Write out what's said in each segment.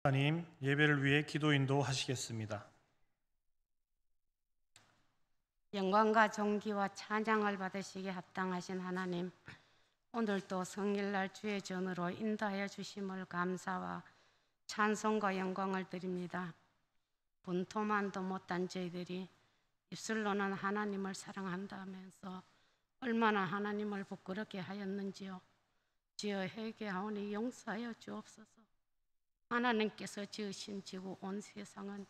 하나님, 예배를 위해 기도 인도하시겠습니다. 영광과 존귀와 찬양을 받으시기에 합당하신 하나님, 오늘도 성일날 주의 전으로 인도하여 주심을 감사와 찬송과 영광을 드립니다. 분토만도 못한 저희들이 입술로는 하나님을 사랑한다면서 얼마나 하나님을 부끄럽게 하였는지요. 주여, 회개하오니 용서하여 주옵소서. 하나님께서 지으신 지구 온 세상은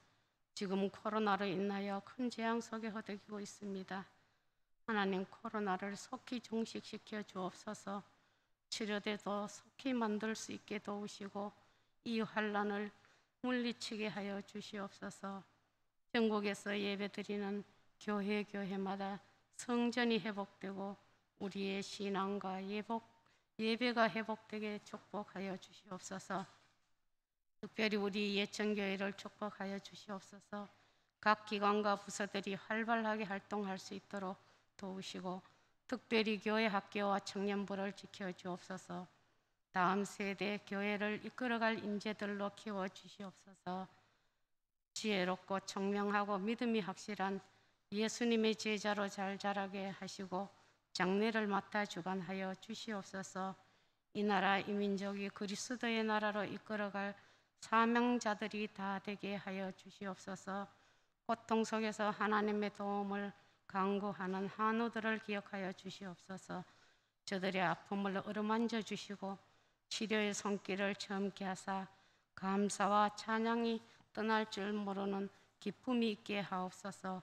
지금 코로나로 인하여 큰 재앙 속에 허덕이고 있습니다. 하나님, 코로나를 속히 종식시켜 주옵소서. 치료돼도 속히 만들 수 있게 도우시고 이 환란을 물리치게 하여 주시옵소서. 전국에서 예배드리는 교회마다 성전이 회복되고 우리의 신앙과 예배가 회복되게 축복하여 주시옵소서. 특별히 우리 예천교회를 축복하여 주시옵소서. 각 기관과 부서들이 활발하게 활동할 수 있도록 도우시고 특별히 교회 학교와 청년부를 지켜 주옵소서. 다음 세대 교회를 이끌어갈 인재들로 키워 주시옵소서. 지혜롭고 청명하고 믿음이 확실한 예수님의 제자로 잘 자라게 하시고 장례를 맡아 주관하여 주시옵소서. 이 나라 이 민족이 그리스도의 나라로 이끌어갈 사명자들이 다 되게 하여 주시옵소서. 고통 속에서 하나님의 도움을 간구하는 한우들을 기억하여 주시옵소서. 저들의 아픔을 어루만져 주시고 치료의 손길을 젊게 하사 감사와 찬양이 떠날 줄 모르는 기쁨이 있게 하옵소서.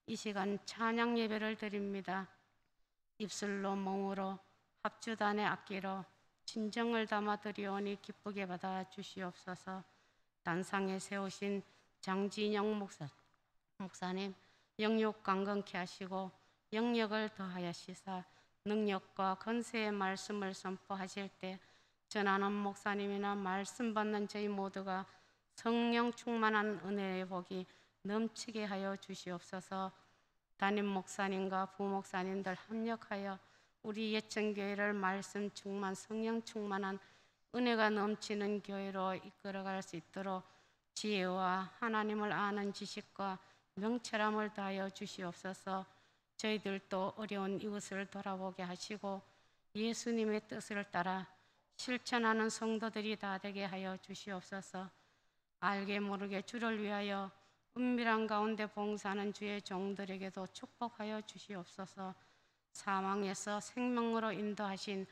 이 시간 찬양 예배를 드립니다. 입술로 몸으로 합주단의 악기로 진정을 담아 드리오니 기쁘게 받아 주시옵소서. 단상에 세우신 장진영 목사님 영육 강건케 하시고 영력을 더하여시사 능력과 건세의 말씀을 선포하실 때 전하는 목사님이나 말씀 받는 저희 모두가 성령 충만한 은혜의 복이 넘치게 하여 주시옵소서. 담임 목사님과 부목사님들 합력하여 우리 예천교회를 말씀 충만, 성령 충만한 은혜가 넘치는 교회로 이끌어갈 수 있도록 지혜와 하나님을 아는 지식과 명철함을 다하여 주시옵소서. 저희들도 어려운 이웃을 돌아보게 하시고 예수님의 뜻을 따라 실천하는 성도들이 다 되게 하여 주시옵소서. 알게 모르게 주를 위하여 은밀한 가운데 봉사하는 주의 종들에게도 축복하여 주시옵소서. 사망에서 생명으로 인도하신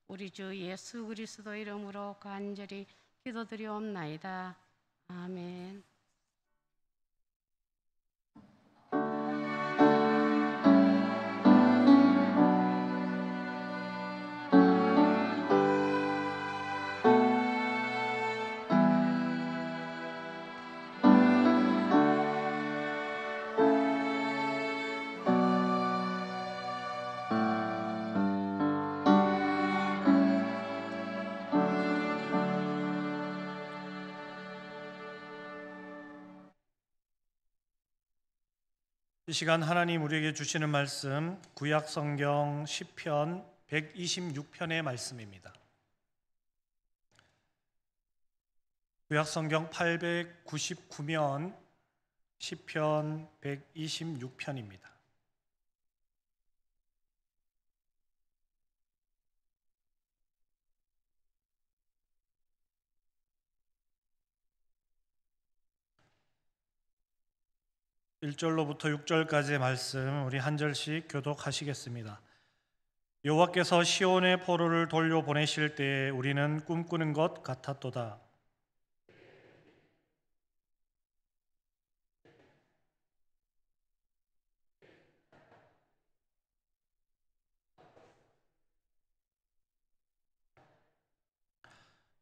우리 주 예수 그리스도 이름으로 간절히 기도드리옵나이다. 아멘. 이 시간 하나님 우리에게 주시는 말씀 구약 성경 시편 126편의 말씀입니다. 구약 성경 899면 시편 126편입니다. (1절로부터) (6절까지의) 말씀 우리 한 절씩 교독하시겠습니다. 여호와께서 시온의 포로를 돌려보내실 때에 우리는 꿈꾸는 것 같았도다.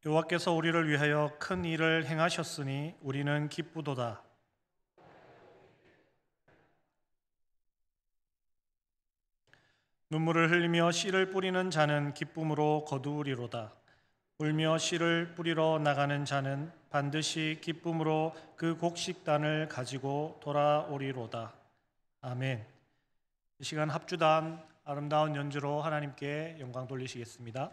여호와께서 우리를 위하여 큰 일을 행하셨으니 우리는 기쁘도다. 눈물을 흘리며 씨를 뿌리는 자는 기쁨으로 거두리로다. 울며 씨를 뿌리러 나가는 자는 반드시 기쁨으로 그 곡식단을 가지고 돌아오리로다. 아멘. 이 시간 합주단 아름다운 연주로 하나님께 영광 돌리시겠습니다.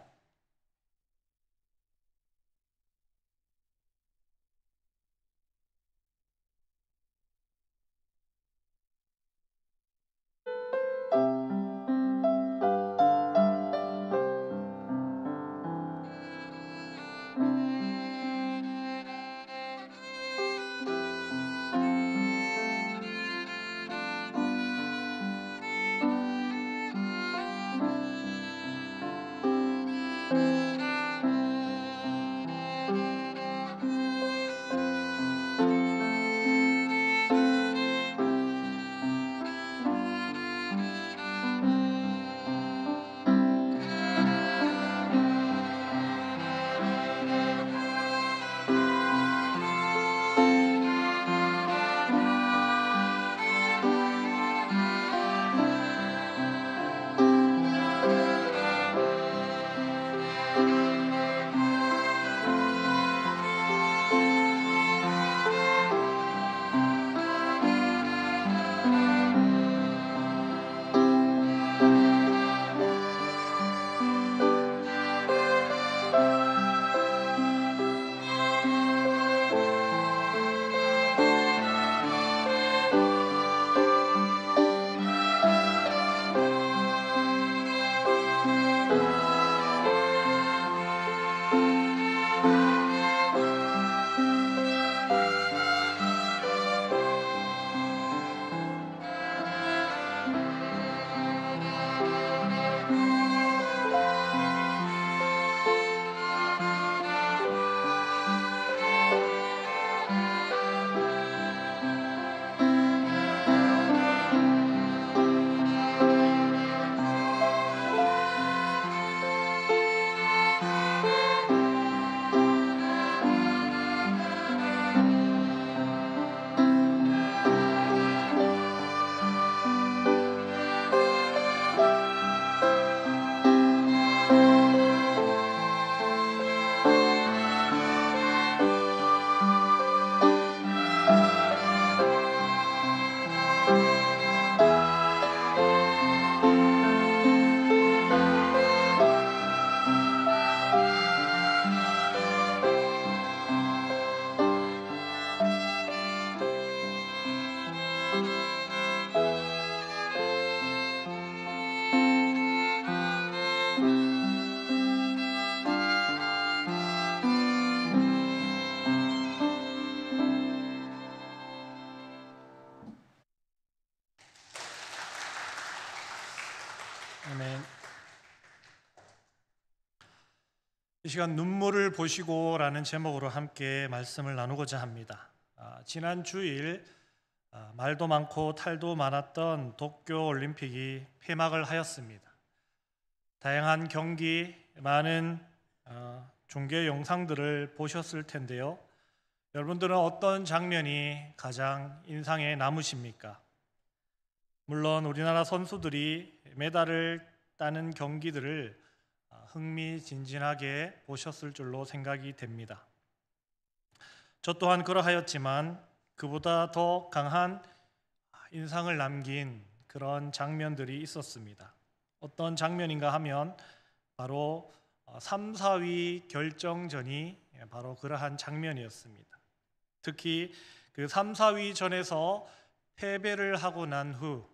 아멘. 이 시간 눈물을 보시고라는 제목으로 함께 말씀을 나누고자 합니다. 지난 주일 말도 많고 탈도 많았던 도쿄 올림픽이 폐막을 하였습니다. 다양한 경기, 많은 중계 영상들을 보셨을 텐데요. 여러분들은 어떤 장면이 가장 인상에 남으십니까? 물론 우리나라 선수들이 메달을 따는 경기들을 흥미진진하게 보셨을 줄로 생각이 됩니다. 저 또한 그러하였지만 그보다 더 강한 인상을 남긴 그런 장면들이 있었습니다. 어떤 장면인가 하면 바로 3, 4위 결정전이 바로 그러한 장면이었습니다. 특히 그 3, 4위 전에서 패배를 하고 난 후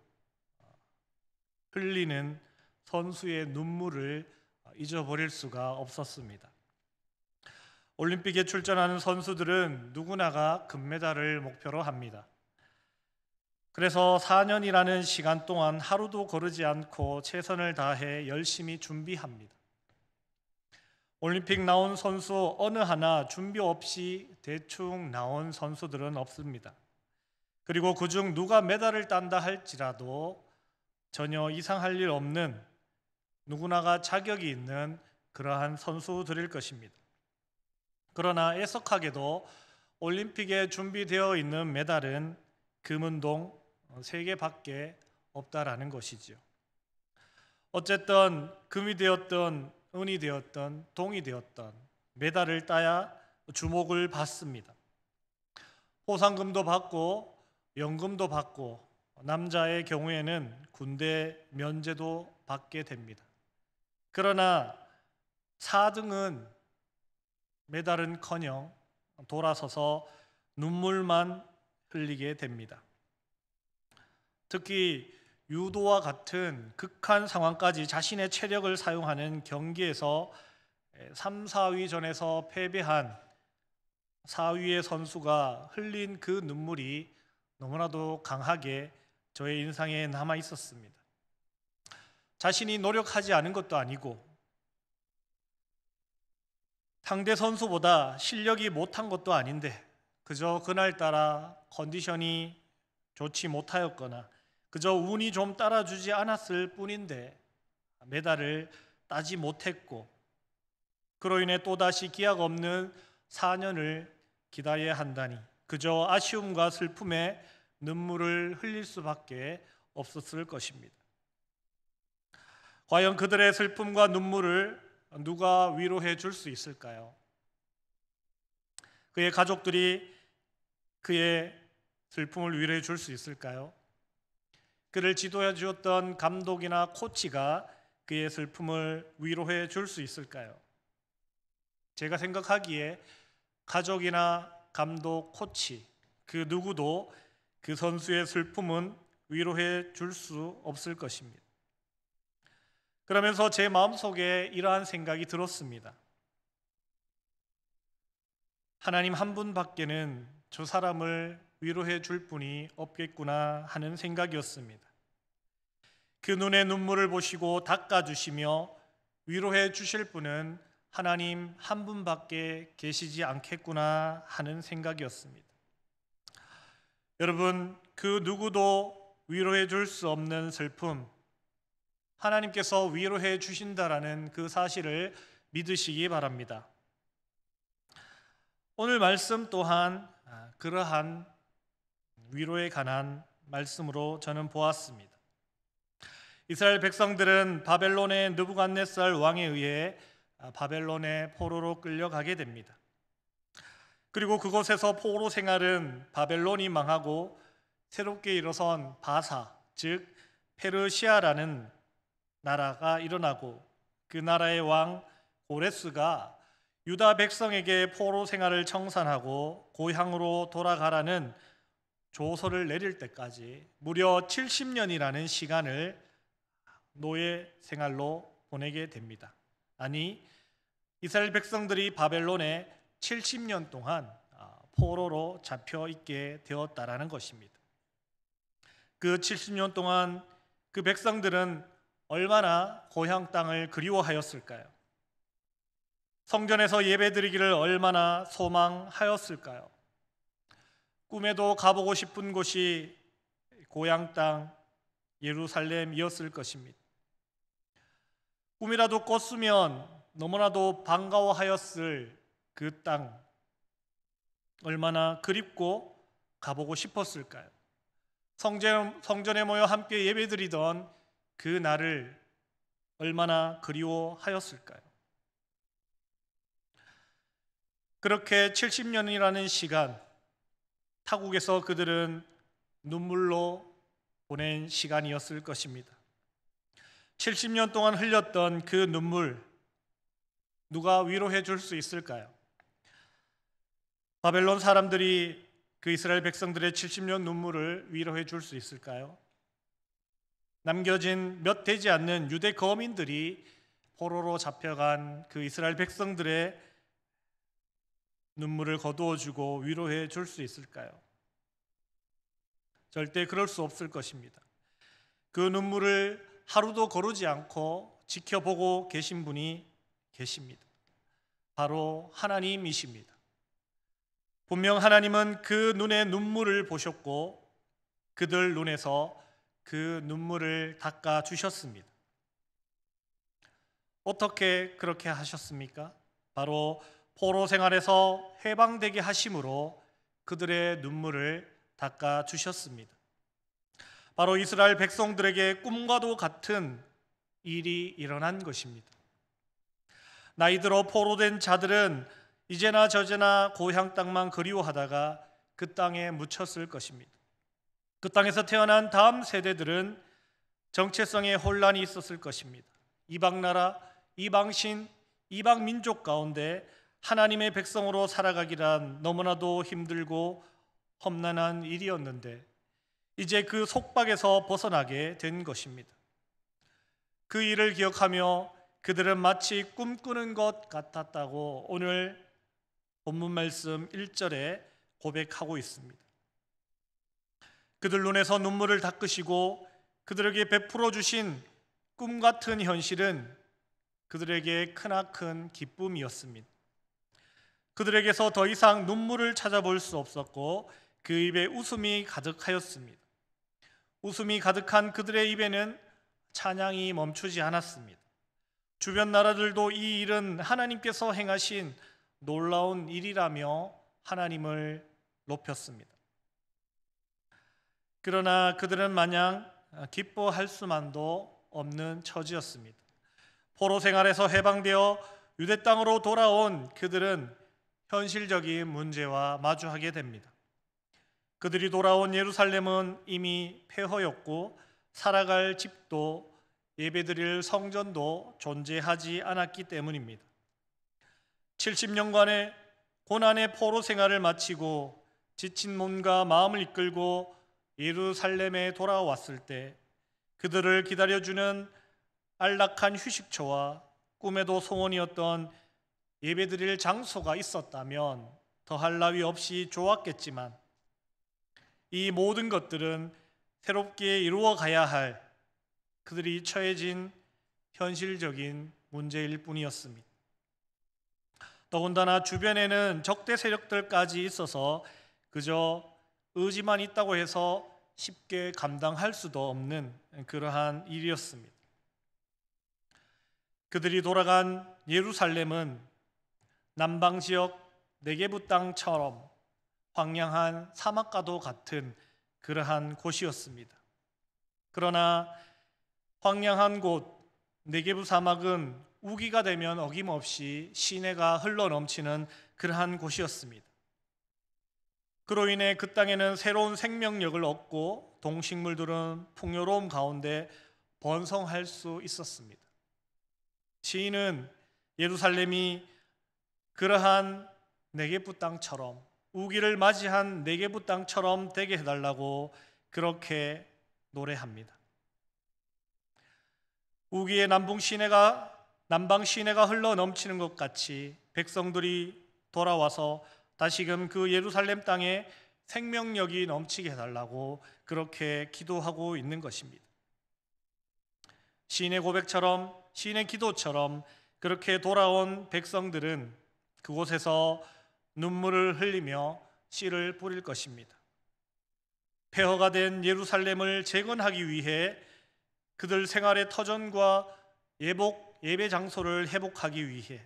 흘리는 선수의 눈물을 잊어버릴 수가 없었습니다. 올림픽에 출전하는 선수들은 누구나가 금메달을 목표로 합니다. 그래서 4년이라는 시간 동안 하루도 거르지 않고 최선을 다해 열심히 준비합니다. 올림픽 나온 선수 어느 하나 준비 없이 대충 나온 선수들은 없습니다. 그리고 그중 누가 메달을 딴다 할지라도 전혀 이상할 일 없는 누구나가 자격이 있는 그러한 선수들일 것입니다. 그러나 애석하게도 올림픽에 준비되어 있는 메달은 금은동 3개밖에 없다라는 것이지요. 어쨌든 금이 되었던 은이 되었던 동이 되었던 메달을 따야 주목을 받습니다. 포상금도 받고 연금도 받고 남자의 경우에는 군대 면제도 받게 됩니다. 그러나 4등은 메달은커녕 돌아서서 눈물만 흘리게 됩니다. 특히 유도와 같은 극한 상황까지 자신의 체력을 사용하는 경기에서 3, 4위전에서 패배한 4위의 선수가 흘린 그 눈물이 너무나도 강하게 저의 인상에 남아 있었습니다. 자신이 노력하지 않은 것도 아니고 상대 선수보다 실력이 못한 것도 아닌데 그저 그날따라 컨디션이 좋지 못하였거나 그저 운이 좀 따라주지 않았을 뿐인데 메달을 따지 못했고 그로 인해 또다시 기약 없는 4년을 기다려야 한다니 그저 아쉬움과 슬픔에 눈물을 흘릴 수밖에 없었을 것입니다. 과연 그들의 슬픔과 눈물을 누가 위로해 줄 수 있을까요? 그의 가족들이 그의 슬픔을 위로해 줄 수 있을까요? 그를 지도해 주었던 감독이나 코치가 그의 슬픔을 위로해 줄 수 있을까요? 제가 생각하기에 가족이나 감독, 코치 그 누구도 그 선수의 슬픔은 위로해 줄 수 없을 것입니다. 그러면서 제 마음속에 이러한 생각이 들었습니다. 하나님 한 분밖에는 저 사람을 위로해 줄 분이 없겠구나 하는 생각이었습니다. 그 눈의 눈물을 보시고 닦아주시며 위로해 주실 분은 하나님 한 분밖에 계시지 않겠구나 하는 생각이었습니다. 여러분, 그 누구도 위로해 줄 수 없는 슬픔, 하나님께서 위로해 주신다라는 그 사실을 믿으시기 바랍니다. 오늘 말씀 또한 그러한 위로에 관한 말씀으로 저는 보았습니다. 이스라엘 백성들은 바벨론의 느부갓네살 왕에 의해 바벨론의 포로로 끌려가게 됩니다. 그리고 그곳에서 포로 생활은 바벨론이 망하고 새롭게 일어선 바사, 즉 페르시아라는 나라가 일어나고 그 나라의 왕 고레스가 유다 백성에게 포로 생활을 청산하고 고향으로 돌아가라는 조서를 내릴 때까지 무려 70년이라는 시간을 노예 생활로 보내게 됩니다. 아니, 이스라엘 백성들이 바벨론에 70년 동안 포로로 잡혀 있게 되었다라는 것입니다. 그 70년 동안 그 백성들은 얼마나 고향 땅을 그리워하였을까요? 성전에서 예배드리기를 얼마나 소망하였을까요? 꿈에도 가보고 싶은 곳이 고향 땅 예루살렘이었을 것입니다. 꿈이라도 꿨으면 너무나도 반가워하였을 그 땅, 얼마나 그립고 가보고 싶었을까요? 성전에 모여 함께 예배드리던 그 날을 얼마나 그리워하였을까요? 그렇게 70년이라는 시간, 타국에서 그들은 눈물로 보낸 시간이었을 것입니다. 70년 동안 흘렸던 그 눈물, 누가 위로해 줄 수 있을까요? 바벨론 사람들이 그 이스라엘 백성들의 70년 눈물을 위로해 줄 수 있을까요? 남겨진 몇 되지 않는 유대 거민들이 포로로 잡혀간 그 이스라엘 백성들의 눈물을 거두어 주고 위로해 줄 수 있을까요? 절대 그럴 수 없을 것입니다. 그 눈물을 하루도 거르지 않고 지켜보고 계신 분이 계십니다. 바로 하나님이십니다. 분명 하나님은 그 눈의 눈물을 보셨고 그들 눈에서 그 눈물을 닦아 주셨습니다. 어떻게 그렇게 하셨습니까? 바로 포로 생활에서 해방되게 하심으로 그들의 눈물을 닦아 주셨습니다. 바로 이스라엘 백성들에게 꿈과도 같은 일이 일어난 것입니다. 나이 들어 포로된 자들은 이제나 저제나 고향 땅만 그리워하다가 그 땅에 묻혔을 것입니다. 그 땅에서 태어난 다음 세대들은 정체성에 혼란이 있었을 것입니다. 이방 나라, 이방신, 이방 민족 가운데 하나님의 백성으로 살아가기란 너무나도 힘들고 험난한 일이었는데 이제 그 속박에서 벗어나게 된 것입니다. 그 일을 기억하며 그들은 마치 꿈꾸는 것 같았다고 오늘 본문 말씀 1절에 고백하고 있습니다. 그들 눈에서 눈물을 닦으시고 그들에게 베풀어 주신 꿈 같은 현실은 그들에게 크나큰 기쁨이었습니다. 그들에게서 더 이상 눈물을 찾아볼 수 없었고 그 입에 웃음이 가득하였습니다. 웃음이 가득한 그들의 입에는 찬양이 멈추지 않았습니다. 주변 나라들도 이 일은 하나님께서 행하신 놀라운 일이라며 하나님을 높였습니다. 그러나 그들은 마냥 기뻐할 수만도 없는 처지였습니다. 포로 생활에서 해방되어 유대 땅으로 돌아온 그들은 현실적인 문제와 마주하게 됩니다. 그들이 돌아온 예루살렘은 이미 폐허였고 살아갈 집도 예배드릴 성전도 존재하지 않았기 때문입니다. 70년간의 고난의 포로 생활을 마치고 지친 몸과 마음을 이끌고 예루살렘에 돌아왔을 때 그들을 기다려주는 안락한 휴식처와 꿈에도 소원이었던 예배드릴 장소가 있었다면 더할 나위 없이 좋았겠지만 이 모든 것들은 새롭게 이루어 가야 할 그들이 처해진 현실적인 문제일 뿐이었습니다. 더군다나 주변에는 적대 세력들까지 있어서 그저 의지만 있다고 해서 쉽게 감당할 수도 없는 그러한 일이었습니다. 그들이 돌아간 예루살렘은 남방 지역 네게부 땅처럼 황량한 사막과도 같은 그러한 곳이었습니다. 그러나 황량한 곳 네게부 사막은 우기가 되면 어김없이 시내가 흘러넘치는 그러한 곳이었습니다. 그로 인해 그 땅에는 새로운 생명력을 얻고 동식물들은 풍요로움 가운데 번성할 수 있었습니다. 시인은 예루살렘이 그러한 네게부 땅처럼 우기를 맞이한 네게부 땅처럼 되게 해달라고 그렇게 노래합니다. 우기의 남방 시내가 흘러 넘치는 것 같이 백성들이 돌아와서 다시금 그 예루살렘 땅에 생명력이 넘치게 해달라고 그렇게 기도하고 있는 것입니다. 시인의 고백처럼, 시인의 기도처럼 그렇게 돌아온 백성들은 그곳에서 눈물을 흘리며 씨를 뿌릴 것입니다. 폐허가 된 예루살렘을 재건하기 위해 그들 생활의 터전과 예배 장소를 회복하기 위해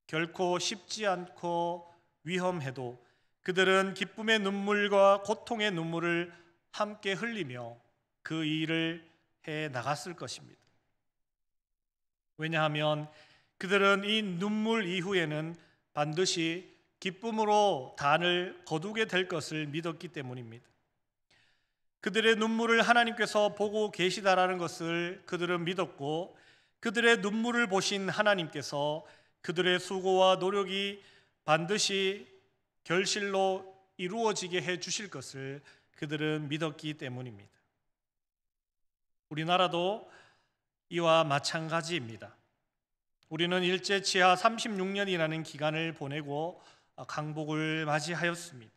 결코 쉽지 않고 위험해도 그들은 기쁨의 눈물과 고통의 눈물을 함께 흘리며 그 일을 해 나갔을 것입니다. 왜냐하면 그들은 이 눈물 이후에는 반드시 기쁨으로 단을 거두게 될 것을 믿었기 때문입니다. 그들의 눈물을 하나님께서 보고 계시다라는 것을 그들은 믿었고, 그들의 눈물을 보신 하나님께서 그들의 수고와 노력이 반드시 결실로 이루어지게 해 주실 것을 그들은 믿었기 때문입니다. 우리나라도 이와 마찬가지입니다. 우리는 일제 치하 36년이라는 기간을 보내고 강복을 맞이하였습니다.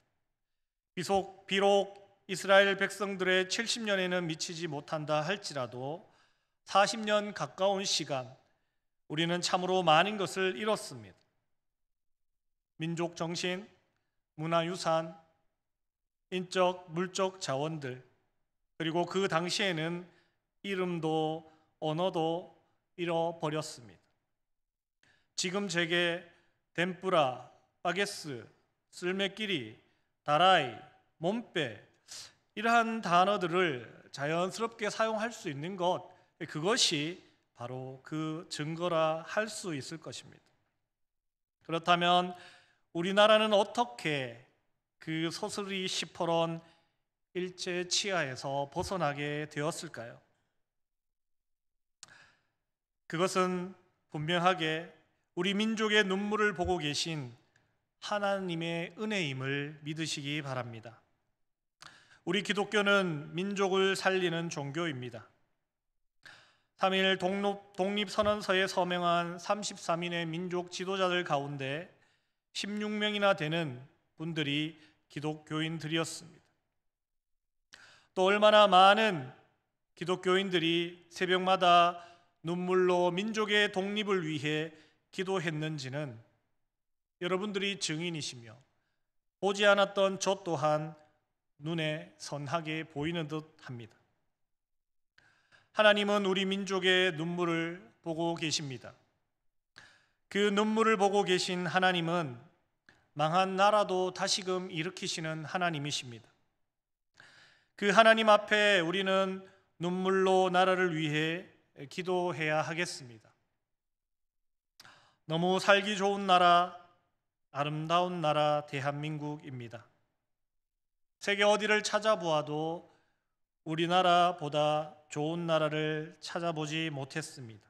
비록 이스라엘 백성들의 70년에는 미치지 못한다 할지라도 40년 가까운 시간 우리는 참으로 많은 것을 잃었습니다. 민족 정신, 문화유산, 인적, 물적 자원들, 그리고 그 당시에는 이름도 언어도 잃어버렸습니다. 지금 제게 덴뿌라, 바게스, 쓸매끼리, 다라이, 몸빼 이러한 단어들을 자연스럽게 사용할 수 있는 것, 그것이 바로 그 증거라 할 수 있을 것입니다. 그렇다면 우리나라는 어떻게 그 서슬이 시퍼런 일제 치하에서 벗어나게 되었을까요? 그것은 분명하게 우리 민족의 눈물을 보고 계신 하나님의 은혜임을 믿으시기 바랍니다. 우리 기독교는 민족을 살리는 종교입니다. 3일 독립선언서에 서명한 33인의 민족 지도자들 가운데 16명이나 되는 분들이 기독교인들이었습니다. 또 얼마나 많은 기독교인들이 새벽마다 눈물로 민족의 독립을 위해 기도했는지는 여러분들이 증인이시며 보지 않았던 저 또한 눈에 선하게 보이는 듯 합니다. 하나님은 우리 민족의 눈물을 보고 계십니다. 그 눈물을 보고 계신 하나님은 망한 나라도 다시금 일으키시는 하나님이십니다. 그 하나님 앞에 우리는 눈물로 나라를 위해 기도해야 하겠습니다. 너무 살기 좋은 나라, 아름다운 나라 대한민국입니다. 세계 어디를 찾아보아도 우리나라보다 좋은 나라를 찾아보지 못했습니다.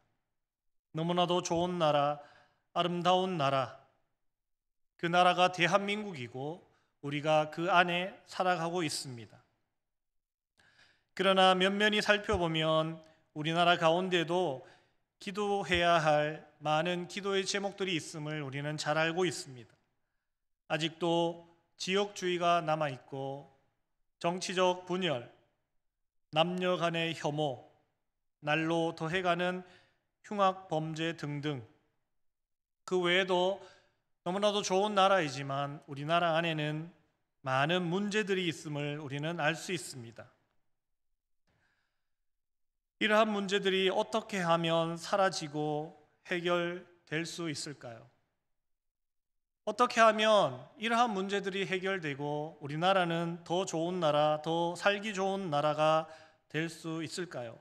너무나도 좋은 나라, 아름다운 나라, 그 나라가 대한민국이고 우리가 그 안에 살아가고 있습니다. 그러나 면면히 살펴보면 우리나라 가운데도 기도해야 할 많은 기도의 제목들이 있음을 우리는 잘 알고 있습니다. 아직도 지역주의가 남아있고 정치적 분열, 남녀 간의 혐오, 날로 더해가는 흉악 범죄 등등, 그 외에도 너무나도 좋은 나라이지만 우리나라 안에는 많은 문제들이 있음을 우리는 알 수 있습니다. 이러한 문제들이 어떻게 하면 사라지고 해결될 수 있을까요? 어떻게 하면 이러한 문제들이 해결되고 우리나라는 더 좋은 나라, 더 살기 좋은 나라가 될 수 있을까요?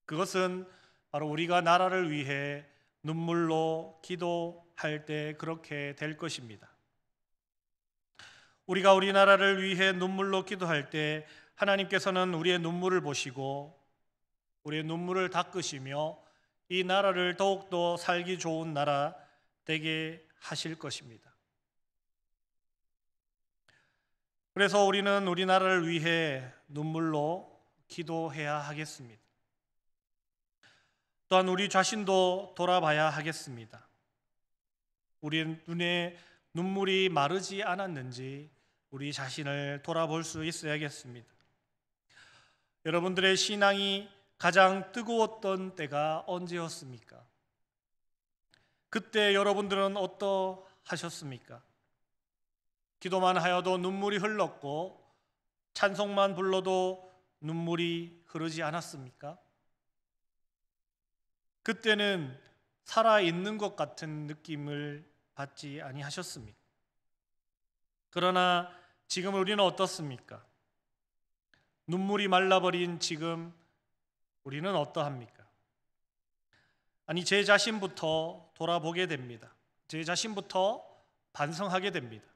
그것은 바로 우리가 나라를 위해 눈물로 기도할 때 그렇게 될 것입니다. 우리가 우리나라를 위해 눈물로 기도할 때 하나님께서는 우리의 눈물을 보시고 우리의 눈물을 닦으시며 이 나라를 더욱더 살기 좋은 나라 되게 하실 것입니다. 그래서 우리는 우리나라를 위해 눈물로 기도해야 하겠습니다. 또한 우리 자신도 돌아봐야 하겠습니다. 우리 눈에 눈물이 마르지 않았는지 우리 자신을 돌아볼 수 있어야겠습니다. 여러분들의 신앙이 가장 뜨거웠던 때가 언제였습니까? 그때 여러분들은 어떠하셨습니까? 기도만 하여도 눈물이 흘렀고 찬송만 불러도 눈물이 흐르지 않았습니까? 그때는 살아있는 것 같은 느낌을 받지 아니하셨습니까? 그러나 지금 우리는 어떻습니까? 눈물이 말라버린 지금 우리는 어떠합니까? 아니, 제 자신부터 돌아보게 됩니다. 제 자신부터 반성하게 됩니다.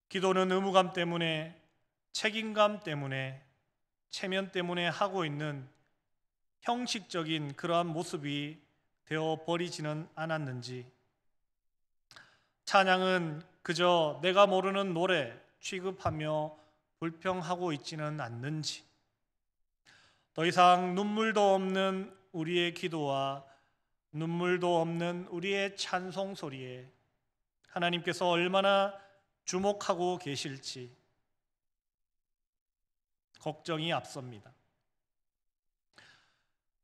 기도는 의무감 때문에, 책임감 때문에, 체면 때문에 하고 있는 형식적인 그러한 모습이 되어버리지는 않았는지, 찬양은 그저 내가 모르는 노래 취급하며 불평하고 있지는 않는지, 더 이상 눈물도 없는 우리의 기도와 눈물도 없는 우리의 찬송 소리에 하나님께서 얼마나 주목하고 계실지 걱정이 앞섭니다.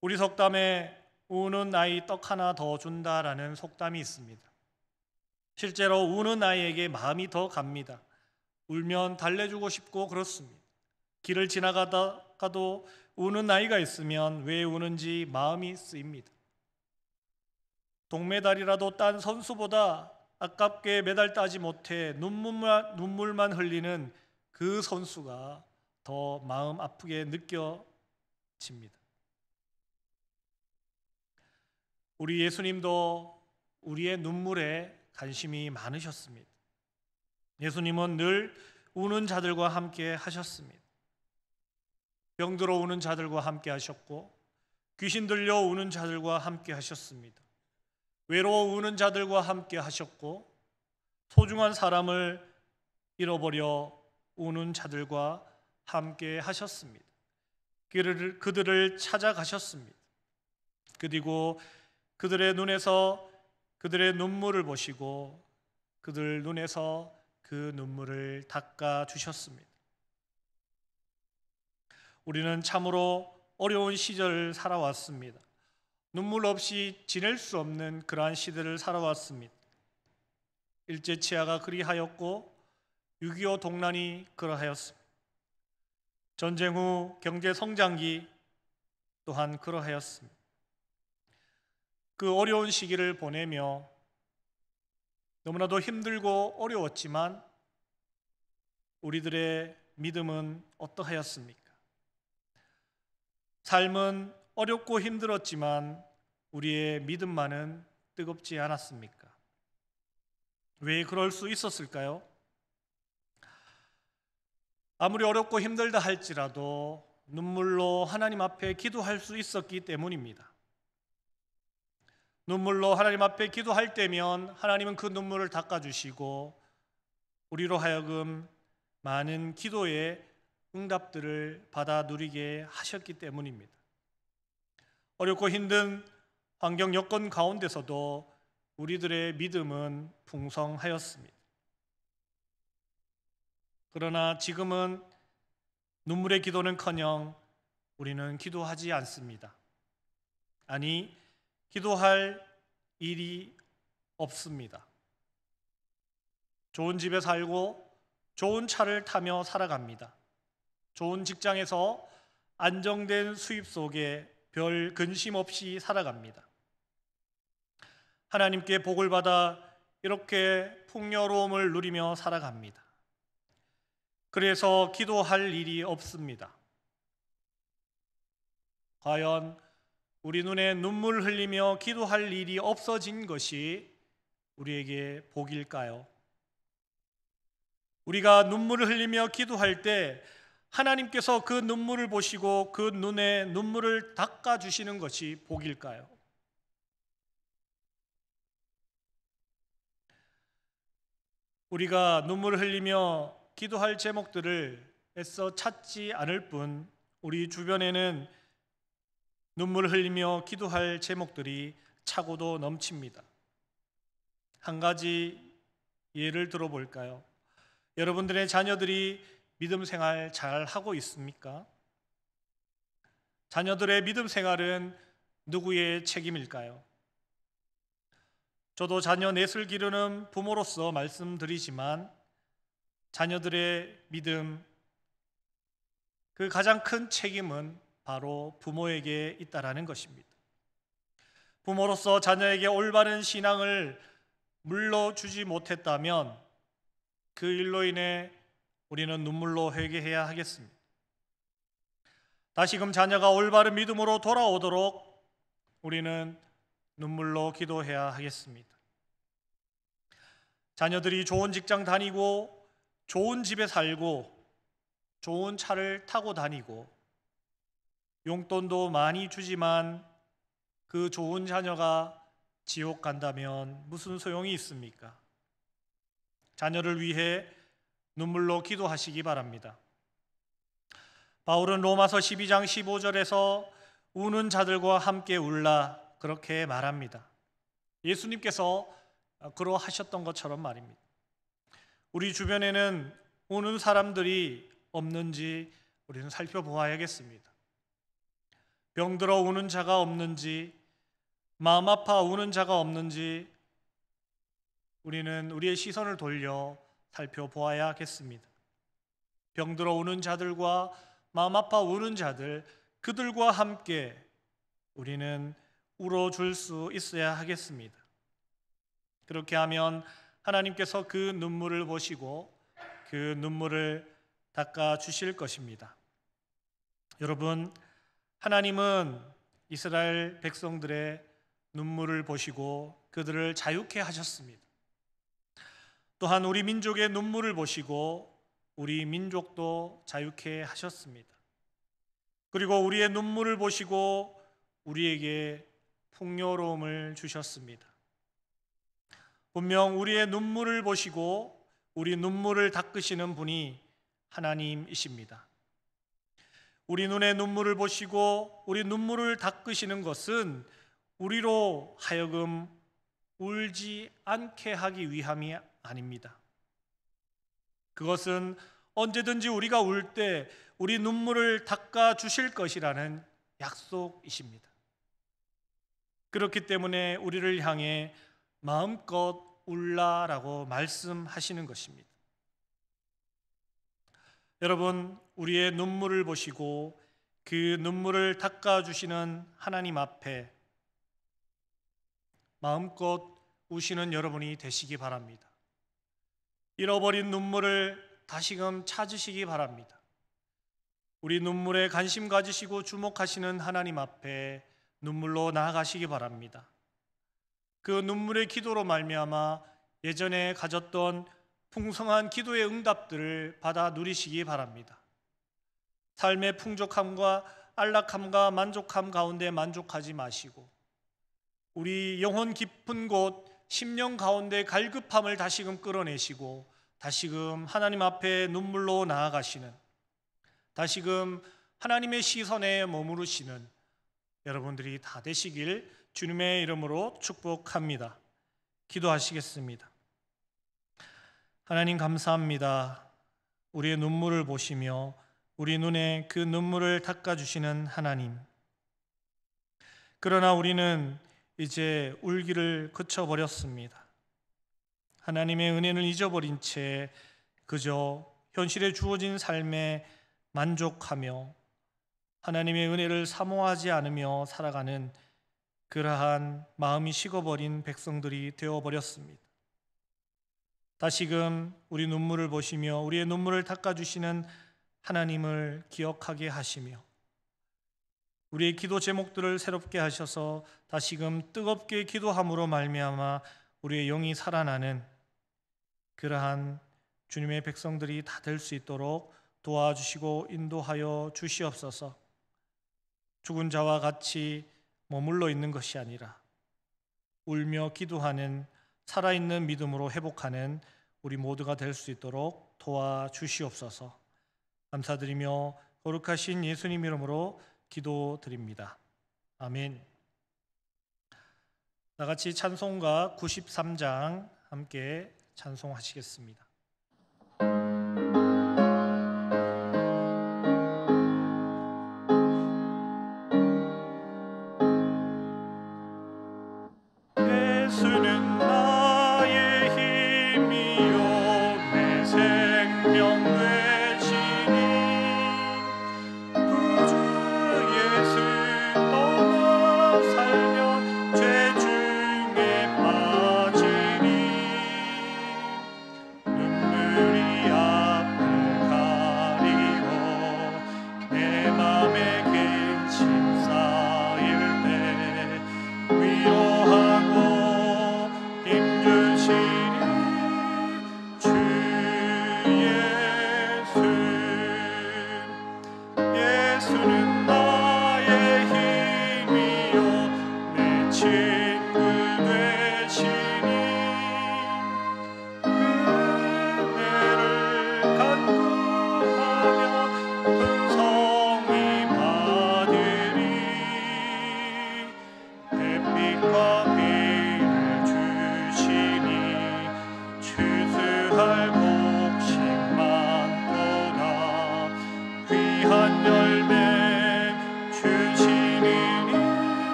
우리 속담에 우는 아이 떡 하나 더 준다라는 속담이 있습니다. 실제로 우는 아이에게 마음이 더 갑니다. 울면 달래주고 싶고 그렇습니다. 길을 지나가다가도 우는 아이가 있으면 왜 우는지 마음이 쓰입니다. 동메달이라도 딴 선수보다 아깝게 메달 따지 못해 눈물만 흘리는 그 선수가 더 마음 아프게 느껴집니다. 우리 예수님도 우리의 눈물에 관심이 많으셨습니다. 예수님은 늘 우는 자들과 함께 하셨습니다. 병들어 우는 자들과 함께 하셨고, 귀신 들려 우는 자들과 함께 하셨습니다. 외로워 우는 자들과 함께 하셨고, 소중한 사람을 잃어버려 우는 자들과 함께 하셨습니다. 그들을 찾아가셨습니다. 그리고 그들의 눈에서 그들의 눈물을 보시고 그들 눈에서 그 눈물을 닦아 주셨습니다. 우리는 참으로 어려운 시절을 살아왔습니다. 눈물 없이 지낼 수 없는 그러한 시대를 살아왔습니다. 일제치하가 그리하였고 6.25 동란이 그러하였습니다. 전쟁 후 경제성장기 또한 그러하였습니다. 그 어려운 시기를 보내며 너무나도 힘들고 어려웠지만 우리들의 믿음은 어떠하였습니까? 삶은 어렵고 힘들었지만 우리의 믿음만은 뜨겁지 않았습니까? 왜 그럴 수 있었을까요? 아무리 어렵고 힘들다 할지라도 눈물로 하나님 앞에 기도할 수 있었기 때문입니다. 눈물로 하나님 앞에 기도할 때면 하나님은 그 눈물을 닦아주시고 우리로 하여금 많은 기도의 응답들을 받아 누리게 하셨기 때문입니다. 어렵고 힘든 환경 여건 가운데서도 우리들의 믿음은 풍성하였습니다. 그러나 지금은 눈물의 기도는커녕 우리는 기도하지 않습니다. 아니, 기도할 일이 없습니다. 좋은 집에 살고 좋은 차를 타며 살아갑니다. 좋은 직장에서 안정된 수입 속에 별 근심 없이 살아갑니다. 하나님께 복을 받아 이렇게 풍요로움을 누리며 살아갑니다. 그래서 기도할 일이 없습니다. 과연 우리 눈에 눈물 흘리며 기도할 일이 없어진 것이 우리에게 복일까요? 우리가 눈물을 흘리며 기도할 때 하나님께서 그 눈물을 보시고 그 눈에 눈물을 닦아주시는 것이 복일까요? 우리가 눈물을 흘리며 기도할 제목들을 애써 찾지 않을 뿐 우리 주변에는 눈물을 흘리며 기도할 제목들이 차고도 넘칩니다. 한 가지 예를 들어볼까요? 여러분들의 자녀들이 믿음 생활 잘 하고 있습니까? 자녀들의 믿음 생활은 누구의 책임일까요? 저도 자녀 넷을 기르는 부모로서 말씀드리지만 자녀들의 믿음, 그 가장 큰 책임은 바로 부모에게 있다라는 것입니다. 부모로서 자녀에게 올바른 신앙을 물러주지 못했다면 그 일로 인해 우리는 눈물로 회개해야 하겠습니다. 다시금 자녀가 올바른 믿음으로 돌아오도록 우리는 눈물로 기도해야 하겠습니다. 자녀들이 좋은 직장 다니고 좋은 집에 살고 좋은 차를 타고 다니고 용돈도 많이 주지만 그 좋은 자녀가 지옥 간다면 무슨 소용이 있습니까? 자녀를 위해 눈물로 기도하시기 바랍니다. 바울은 로마서 12장 15절에서 우는 자들과 함께 울라 그렇게 말합니다. 예수님께서 그러하셨던 것처럼 말입니다. 우리 주변에는 우는 사람들이 없는지 우리는 살펴보아야겠습니다. 병들어 우는 자가 없는지, 마음 아파 우는 자가 없는지 우리는 우리의 시선을 돌려 살펴보아야겠습니다. 병들어 우는 자들과 마음 아파 우는 자들, 그들과 함께 우리는 울어줄 수 있어야 하겠습니다. 그렇게 하면 하나님께서 그 눈물을 보시고 그 눈물을 닦아 주실 것입니다. 여러분, 하나님은 이스라엘 백성들의 눈물을 보시고 그들을 자유케 하셨습니다. 또한 우리 민족의 눈물을 보시고 우리 민족도 자유케 하셨습니다. 그리고 우리의 눈물을 보시고 우리에게 풍요로움을 주셨습니다. 분명 우리의 눈물을 보시고 우리 눈물을 닦으시는 분이 하나님이십니다. 우리 눈의 눈물을 보시고 우리 눈물을 닦으시는 것은 우리로 하여금 울지 않게 하기 위함이 아닙니다. 그것은 언제든지 우리가 울 때 우리 눈물을 닦아 주실 것이라는 약속이십니다. 그렇기 때문에 우리를 향해 마음껏 울라라고 말씀하시는 것입니다. 여러분, 우리의 눈물을 보시고 그 눈물을 닦아주시는 하나님 앞에 마음껏 우시는 여러분이 되시기 바랍니다. 잃어버린 눈물을 다시금 찾으시기 바랍니다. 우리 눈물에 관심 가지시고 주목하시는 하나님 앞에 눈물로 나아가시기 바랍니다. 그 눈물의 기도로 말미암아 예전에 가졌던 풍성한 기도의 응답들을 받아 누리시기 바랍니다. 삶의 풍족함과 안락함과 만족함 가운데 만족하지 마시고 우리 영혼 깊은 곳 심령 가운데 갈급함을 다시금 끌어내시고 다시금 하나님 앞에 눈물로 나아가시는, 다시금 하나님의 시선에 머무르시는 여러분들이 다 되시길 주님의 이름으로 축복합니다. 기도하시겠습니다. 하나님 감사합니다. 우리의 눈물을 보시며 우리 눈에 그 눈물을 닦아주시는 하나님. 그러나 우리는 이제 울기를 그쳐버렸습니다. 하나님의 은혜를 잊어버린 채 그저 현실에 주어진 삶에 만족하며 하나님의 은혜를 사모하지 않으며 살아가는 그러한 마음이 식어버린 백성들이 되어버렸습니다. 다시금 우리 눈물을 보시며 우리의 눈물을 닦아주시는 하나님을 기억하게 하시며 우리의 기도 제목들을 새롭게 하셔서 다시금 뜨겁게 기도함으로 말미암아 우리의 영이 살아나는 그러한 주님의 백성들이 다 될 수 있도록 도와주시고 인도하여 주시옵소서. 죽은 자와 같이 머물러 있는 것이 아니라 울며 기도하는 살아있는 믿음으로 회복하는 우리 모두가 될 수 있도록 도와주시옵소서. 감사드리며 거룩하신 예수님 이름으로 기도드립니다. 아멘. 나같이 찬송가 93장 함께 찬송하시겠습니다.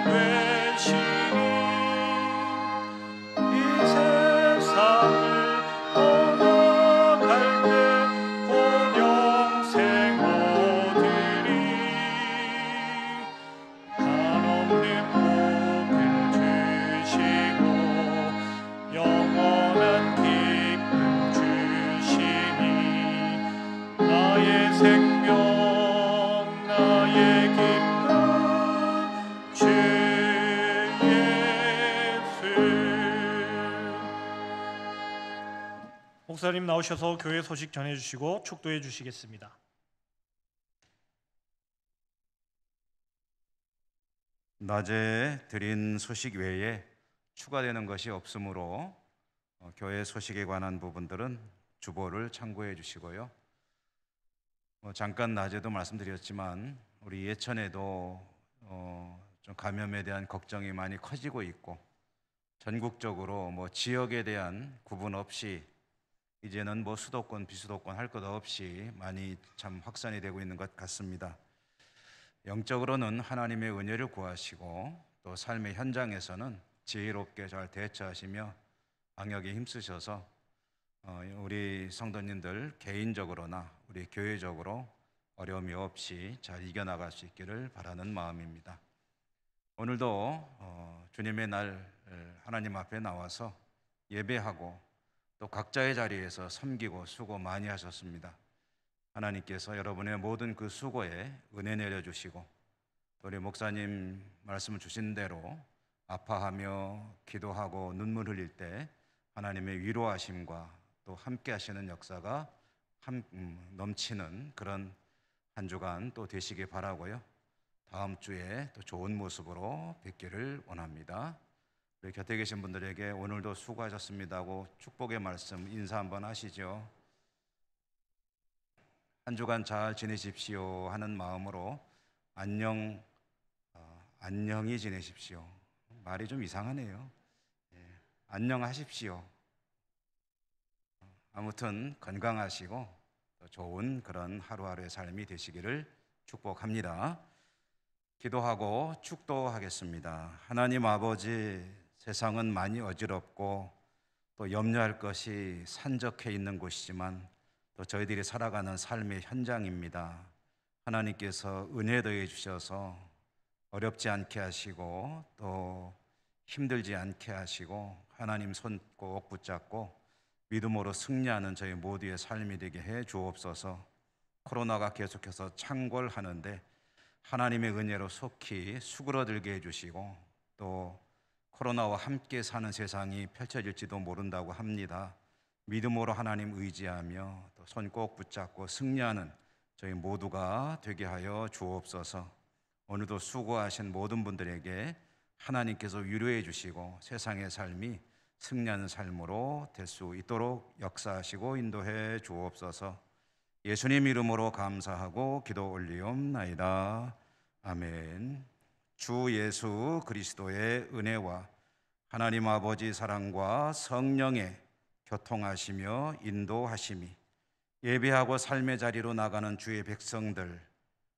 되시니 이 세상을 떠나갈 때 곧 영생 얻으리 한없는 복을 주시고 영원한 기쁨 주시니 나의 생명 나의 기쁨 주 예수. 목사님 나오셔서 교회 소식 전해주시고 축도해 주시겠습니다. 낮에 드린 소식 외에 추가되는 것이 없으므로 교회 소식에 관한 부분들은 주보를 참고해 주시고요. 잠깐 낮에도 말씀드렸지만 우리 예천에도 좀 감염에 대한 걱정이 많이 커지고 있고 전국적으로 지역에 대한 구분 없이 이제는 수도권 비수도권 할 것 없이 많이 참 확산이 되고 있는 것 같습니다. 영적으로는 하나님의 은혜를 구하시고 또 삶의 현장에서는 지혜롭게 잘 대처하시며 방역에 힘쓰셔서 우리 성도님들 개인적으로나 우리 교회적으로 어려움이 없이 잘 이겨나갈 수 있기를 바라는 마음입니다. 오늘도 주님의 날 하나님 앞에 나와서 예배하고 또 각자의 자리에서 섬기고 수고 많이 하셨습니다. 하나님께서 여러분의 모든 그 수고에 은혜 내려주시고 또 우리 목사님 말씀을 주신 대로 아파하며 기도하고 눈물 흘릴 때 하나님의 위로하심과 또 함께 하시는 역사가 넘치는 그런 한 주간 또 되시길 바라고요. 다음 주에 또 좋은 모습으로 뵙기를 원합니다. 우리 곁에 계신 분들에게 오늘도 수고하셨습니다 하고 축복의 말씀 인사 한번 하시죠. 한 주간 잘 지내십시오 하는 마음으로 안녕히 지내십시오. 말이 좀 이상하네요. 안녕하십시오. 아무튼 건강하시고 좋은 그런 하루하루의 삶이 되시기를 축복합니다. 기도하고 축도하겠습니다. 하나님 아버지, 세상은 많이 어지럽고 또 염려할 것이 산적해 있는 곳이지만 또 저희들이 살아가는 삶의 현장입니다. 하나님께서 은혜 더해 주셔서 어렵지 않게 하시고 또 힘들지 않게 하시고 하나님 손 꼭 붙잡고 믿음으로 승리하는 저희 모두의 삶이 되게 해 주옵소서. 코로나가 계속해서 창궐하는데 하나님의 은혜로 속히 수그러들게 해주시고 또 코로나와 함께 사는 세상이 펼쳐질지도 모른다고 합니다. 믿음으로 하나님 의지하며 또 손 꼭 붙잡고 승리하는 저희 모두가 되게 하여 주옵소서. 오늘도 수고하신 모든 분들에게 하나님께서 위로해 주시고 세상의 삶이 승리하는 삶으로 될 수 있도록 역사하시고 인도해 주옵소서. 예수님 이름으로 감사하고 기도 올리옵나이다. 아멘. 주 예수 그리스도의 은혜와 하나님 아버지 사랑과 성령의 교통하시며 인도하심이 예배하고 삶의 자리로 나가는 주의 백성들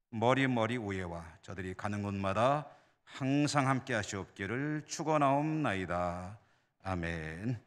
머리 위에와 저들이 가는 곳마다 항상 함께 하시옵기를 축원하옵나이다. 아멘.